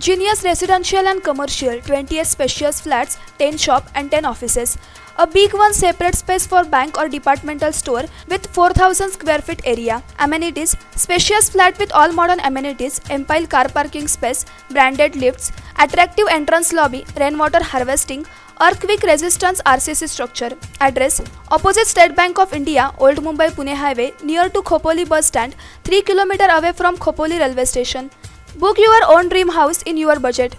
Genius Residential and Commercial, 28 spacious flats, 10 shop and 10 offices. A big one separate space for bank or departmental store with 4,000 square feet area. Amenities: spacious flat with all modern amenities, ample car parking space, branded lifts, attractive entrance lobby, rainwater harvesting, earthquake resistance RCC structure. Address: opposite State Bank of India, Old Mumbai Pune Highway, near to Khopoli bus stand, 3 km away from Khopoli railway station. Book your own dream house in your budget.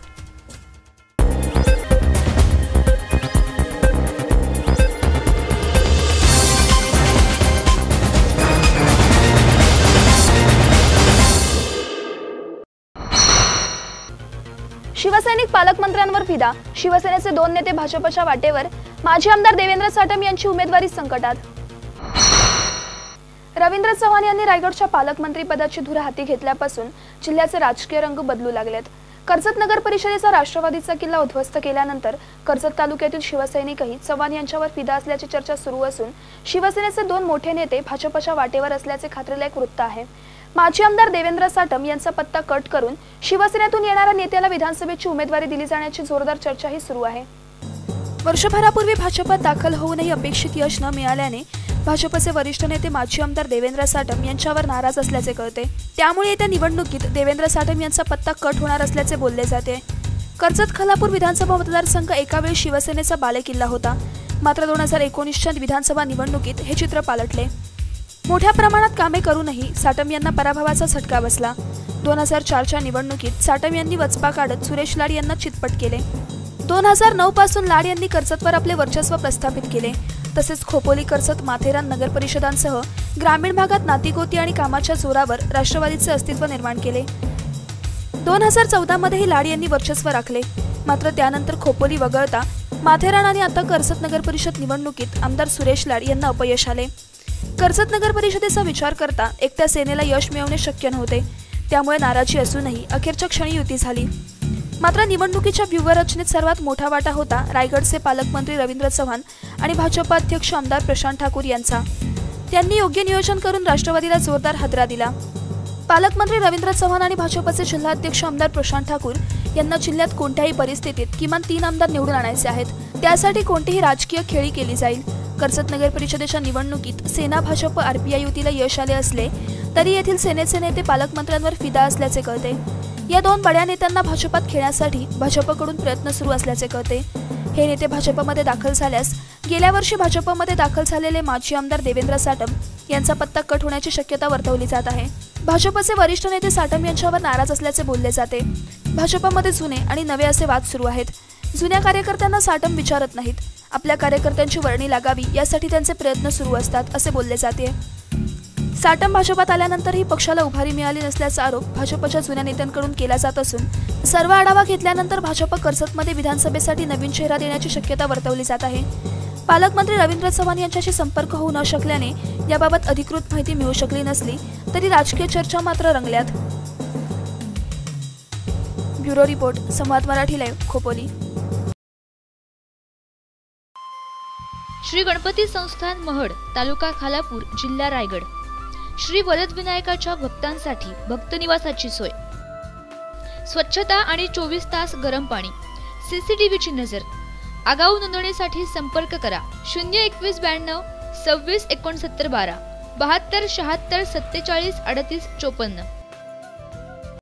शिवसैनिक पालकमंत्र्यांवर फिदा. शिवसेनेचे 2 नेते भाजपच्या वाटेवर. माजी आमदार देवेंद्र साटम यांची उमेदवारी संकटात. रवींद्र चव्हाण यांनी रायगडच्या पालकमंत्री पदाची धुरा हाती घेतल्यापासून जिल्ह्याचे राजकीय रंग बदलू लागलेत. कर्जत नगर परिषदेचा राष्ट्रवादीचा किल्ला उद्ध्वस्त केल्यानंतर कर्जत तालुक्यातील शिवसैनिकही चव्हाण यांच्यावर फिदा असल्याची चर्चा सुरू असून शिवसेनेचे 2 मोठे नेते भाजपच्या वाटेवर असल्याचे खात्रीलायक वृत्त आहे. माजी आमदार देवेंद्र साटम यांचा पत्ता कट करून शिवसेनेतून येणाऱ्या नेत्याला विधानसभेची उमेदवारी दिली जाण्याची जोरदार चर्चाही सुरू आहे. वर्षभरापूर्वी भाजपात दाखल होऊनही अपेक्षित यश न मिळाल्याने भाजपचे वरिष्ठ नेते माजी आमदार देवेंद्र साटम यांच्यावर नाराज असल्याचे कळते. त्यामुळे येत्या निवडणुकीत देवेंद्र साटम यांचा पत्ता कट होणार असल्याचे बोलले जाते. कर्जत खालापूर विधानसभा मतदारसंघ एका वेळी शिवसेनेचा बालेकिल्ला होता. मात्र 2019च्या विधानसभा निवडणुकीत हे चित्र पालटले. मोठ्या प्रमाणात कामे करूनही साटम यांना पराभवाचा झटका बसला. 2004च्या निवडणुकीत साटम यांनी वचपा काढत सुरेश लाड यांना चितपट केले. 2009 पासून लाड यांनी कर्जतवर आपले वर्चस्व प्रस्थापित केले. तसेच खोपोली, कर्जत, माथेरान नगर परिषदांसह ग्रामीण भागात नातीगोती आणि कामाच्या जोरावर राष्ट्रवादीचे अस्तित्व निर्माण केले. 2014 मध्येही लाड यांनी वर्चस्व राखले. मात्र त्यानंतर खोपोली वगळता माथेरान आणि आता कर्जत नगर परिषद निवडणुकीत आमदार सुरेश लाड यांना अपयश आले. कर्जत नगर परिषदेचा विचार करता एकट्या सेनेला यश मिळवणे शक्य नव्हते. त्यामुळे नाराजी असूनही अखेरच्या क्षणी युती झाली. मात्र निवडणुकीच्या व्यूहरचनेत सर्वात मोठा वाटा होता रायगडचे पालकमंत्री रवींद्र चव्हाण आणि भाजप अध्यक्ष आमदार प्रशांत ठाकूर यांचा. त्यांनी योग्य नियोजन करून राष्ट्रवादीला जोरदार हादरा दिला. पालकमंत्री रवींद्र चव्हाण आणि भाजपचे जिल्हाध्यक्ष आमदार प्रशांत ठाकूर यांना जिल्ह्यात कोणत्याही परिस्थितीत किमान 3 आमदार निवडून आणायचे आहेत. त्यासाठी कोणतीही राजकीय खेळी केली जाईल. कर्जत नगर परिषदेच्या निवडणुकीत सेना भाजप आरपीआय युतीला यश आले असले तरी येथील सेनेचे नेते पालकमंत्र्यांवर फिदा असल्याचे कळते. या 2 बड्या नेत्यांना भाजपात खेळण्यासाठी भाजपकडून प्रयत्न सुरू असल्याचे कळते. हे नेते भाजपमध्ये दाखल झाल्यास गेल्या वर्षी भाजपमध्ये दाखल झालेले माजी आमदार देवेंद्र साटम यांचा पत्ता कट होण्याची शक्यता वर्तवली जात आहे. भाजपचे वरिष्ठ नेते साटम यांच्यावर नाराज असल्याचे बोलले जाते. भाजपमध्ये जुने आणि नवे असे वाद सुरू आहेत. जुन्या कार्यकर्त्यांना साटम विचारत नाहीत. आपल्या कार्यकर्त्यांची वर्णी लागावी यासाठी त्यांचे प्रयत्न सुरू असतात असे बोलले जाते. साटम भाजपात आल्यानंतरही पक्षाला उभारी मिळाली नसल्याचा आरोप भाजपच्या जुन्या नेत्यांकडून केला जात असून सर्व आढावा घेतल्यानंतर भाजप कर्जतमध्ये विधानसभेसाठी नवीन चेहरा देण्याची शक्यता वर्तवली जात आहे. पालकमंत्री रवींद्र चव्हाण यांच्याशी संपर्क होऊ न शकल्याने याबाबत अधिकृत माहिती मिळू शकली नसली तरी राजकीय चर्चा मात्र रंगल्यात. ब्युरो रिपोर्ट, संवाद मराठी लाईव्ह, खोपोली. श्री गणपती संस्थान महड, तालुका खालापूर, जिल्हा रायगड. श्री वरदविनायकाच्या भक्तांसाठी भक्त निवासाची सोय, स्वच्छता आणि 24 तास गरम पाणी, सीसीटीव्हीची नजर. आगाऊ नोंदणीसाठी संपर्क करा 021 92 26 69 12 72 76 47 38 54.